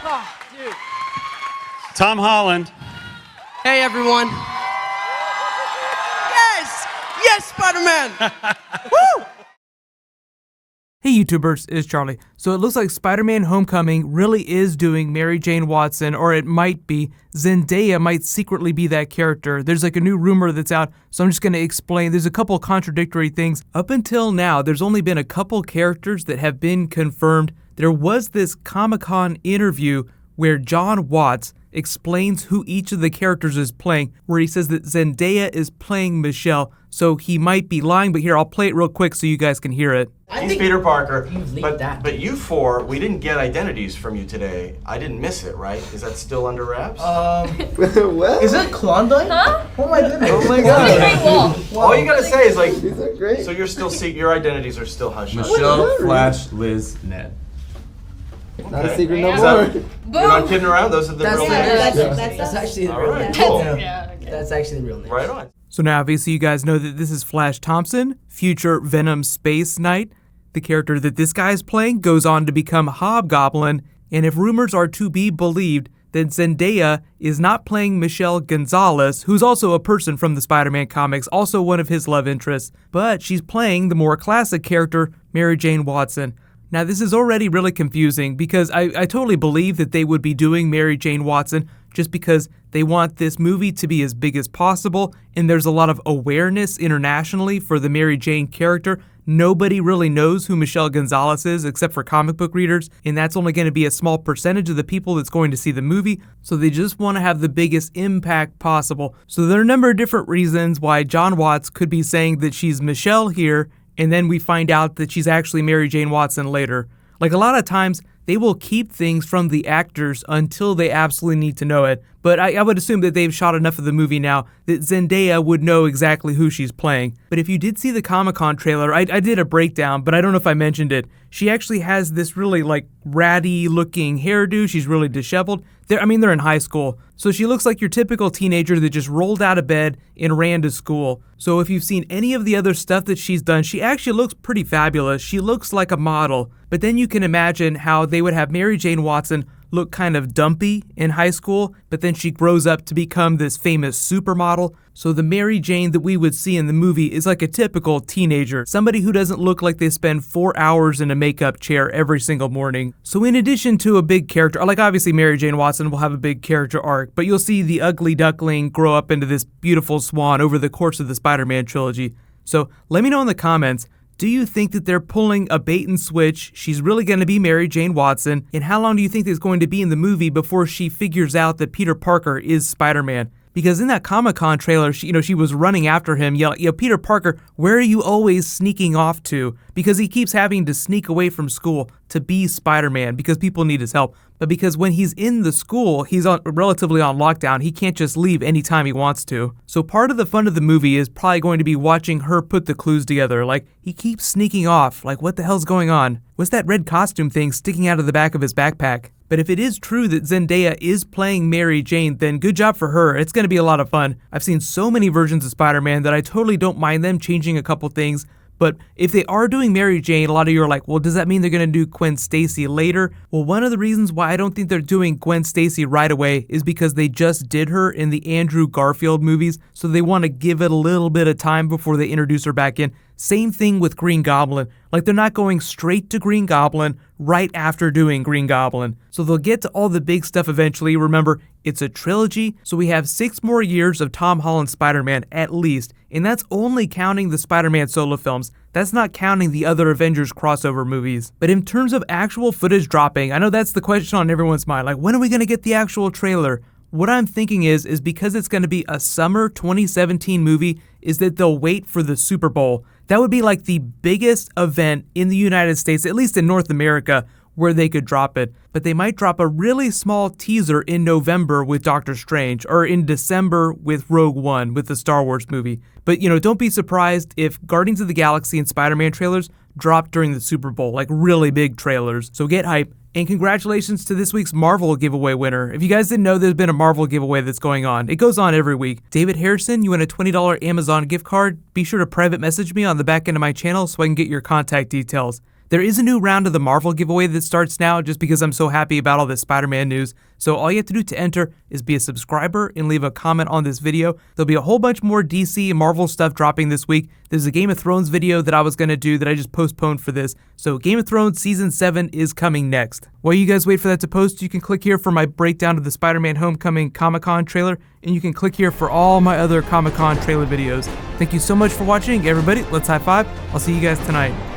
Oh, dude. Tom Holland. Hey, everyone. Yes! Yes, Spider-Man! Woo! Hey YouTubers, it's Charlie. So it looks like Spider-Man Homecoming really is doing Mary Jane Watson, or it might be. Zendaya might secretly be that character. There's like a new rumor that's out, so I'm just going to explain. There's a couple contradictory things. Up until now, there's only been a couple characters that have been confirmed. There was this Comic-Con interview where John Watts explains who each of the characters is playing, where he says that Zendaya is playing Michelle, so he might be lying, but here, I'll play it real quick so you guys can hear it. He's Peter Parker, but you four, we didn't get identities from you today. I didn't miss it, right? Is that still under wraps? What? Is that Klondike? Huh? Oh my goodness. Oh my Great god. wall. Wow. All you gotta say is like, These are great. so you're still your identities are still hush hush. Michelle, Flash, Liz, Ned. Not a secret no Is more. that- You're not kidding around. Those are the real names. That's actually the All real right, name. cool. Yeah, okay. That's actually the real name. Right on. So now obviously you guys know that this is Flash Thompson, future Venom Space Knight. The character that this guy is playing goes on to become Hobgoblin, and if rumors are to be believed, then Zendaya is not playing Michelle Gonzalez, who's also a person from the Spider-Man comics, also one of his love interests, but she's playing the more classic character, Mary Jane Watson. Now this is already really confusing because I totally believe that they would be doing Mary Jane Watson just because they want this movie to be as big as possible, and there's a lot of awareness internationally for the Mary Jane character. Nobody really knows who Michelle Gonzalez is except for comic book readers, and that's only going to be a small percentage of the people that's going to see the movie, so they just want to have the biggest impact possible. So there are a number of different reasons why John Watts could be saying that she's Michelle here, and then we find out that she's actually Mary Jane Watson later. Like a lot of times, they will keep things from the actors until they absolutely need to know it. But I would assume that they've shot enough of the movie now that Zendaya would know exactly who she's playing. But if you did see the Comic-Con trailer, I did a breakdown, but I don't know if I mentioned it. She actually has this really like ratty looking hairdo. She's really disheveled. They're in high school. So she looks like your typical teenager that just rolled out of bed and ran to school. So if you've seen any of the other stuff that she's done, she actually looks pretty fabulous. She looks like a model. But then you can imagine how they would have Mary Jane Watson look kind of dumpy in high school, but then she grows up to become this famous supermodel. So the Mary Jane that we would see in the movie is like a typical teenager, somebody who doesn't look like they spend 4 hours in a makeup chair every single morning. So in addition to a big character, like obviously Mary Jane Watson will have a big character arc, but you'll see the ugly duckling grow up into this beautiful swan over the course of the Spider-Man trilogy. So let me know in the comments, do you think that they're pulling a bait and switch? She's really going to be Mary Jane Watson. And how long do you think it's going to be in the movie before she figures out that Peter Parker is Spider-Man? Because in that Comic-Con trailer, she was running after him, yelling, Peter Parker, where are you always sneaking off to? Because he keeps having to sneak away from school to be Spider-Man because people need his help. But because when he's in the school, he's relatively on lockdown, he can't just leave anytime he wants to. So part of the fun of the movie is probably going to be watching her put the clues together. Like, he keeps sneaking off. Like, what the hell's going on? What's that red costume thing sticking out of the back of his backpack? But if it is true that Zendaya is playing Mary Jane, then good job for her. It's going to be a lot of fun. I've seen so many versions of Spider-Man that I totally don't mind them changing a couple things. But if they are doing Mary Jane, a lot of you are like, well, does that mean they're going to do Gwen Stacy later? Well, one of the reasons why I don't think they're doing Gwen Stacy right away is because they just did her in the Andrew Garfield movies, so they want to give it a little bit of time before they introduce her back in. Same thing with Green Goblin. Like, they're not going straight to Green Goblin right after doing Green Goblin. So they'll get to all the big stuff eventually. Remember, it's a trilogy, so we have 6 more years of Tom Holland Spider-Man at least, and that's only counting the Spider-Man solo films. That's not counting the other Avengers crossover movies. But in terms of actual footage dropping, I know that's the question on everyone's mind. Like, when are we going to get the actual trailer? What I'm thinking is because it's going to be a summer 2017 movie, is that they'll wait for the Super Bowl. That would be like the biggest event in the United States, at least in North America, where they could drop it. But they might drop a really small teaser in November with Doctor Strange, or in December with Rogue One, with the Star Wars movie. But, don't be surprised if Guardians of the Galaxy and Spider-Man trailers drop during the Super Bowl, like really big trailers. So get hype. And congratulations to this week's Marvel giveaway winner. If you guys didn't know, there's been a Marvel giveaway that's going on. It goes on every week. David Harrison, you win a $20 Amazon gift card. Be sure to private message me on the back end of my channel so I can get your contact details. There is a new round of the Marvel giveaway that starts now just because I'm so happy about all this Spider-Man news. So all you have to do to enter is be a subscriber and leave a comment on this video. There'll be a whole bunch more DC and Marvel stuff dropping this week. There's a Game of Thrones video that I was going to do that I just postponed for this. So Game of Thrones Season 7 is coming next. While you guys wait for that to post, you can click here for my breakdown of the Spider-Man Homecoming Comic-Con trailer, and you can click here for all my other Comic-Con trailer videos. Thank you so much for watching, everybody. Let's high five. I'll see you guys tonight.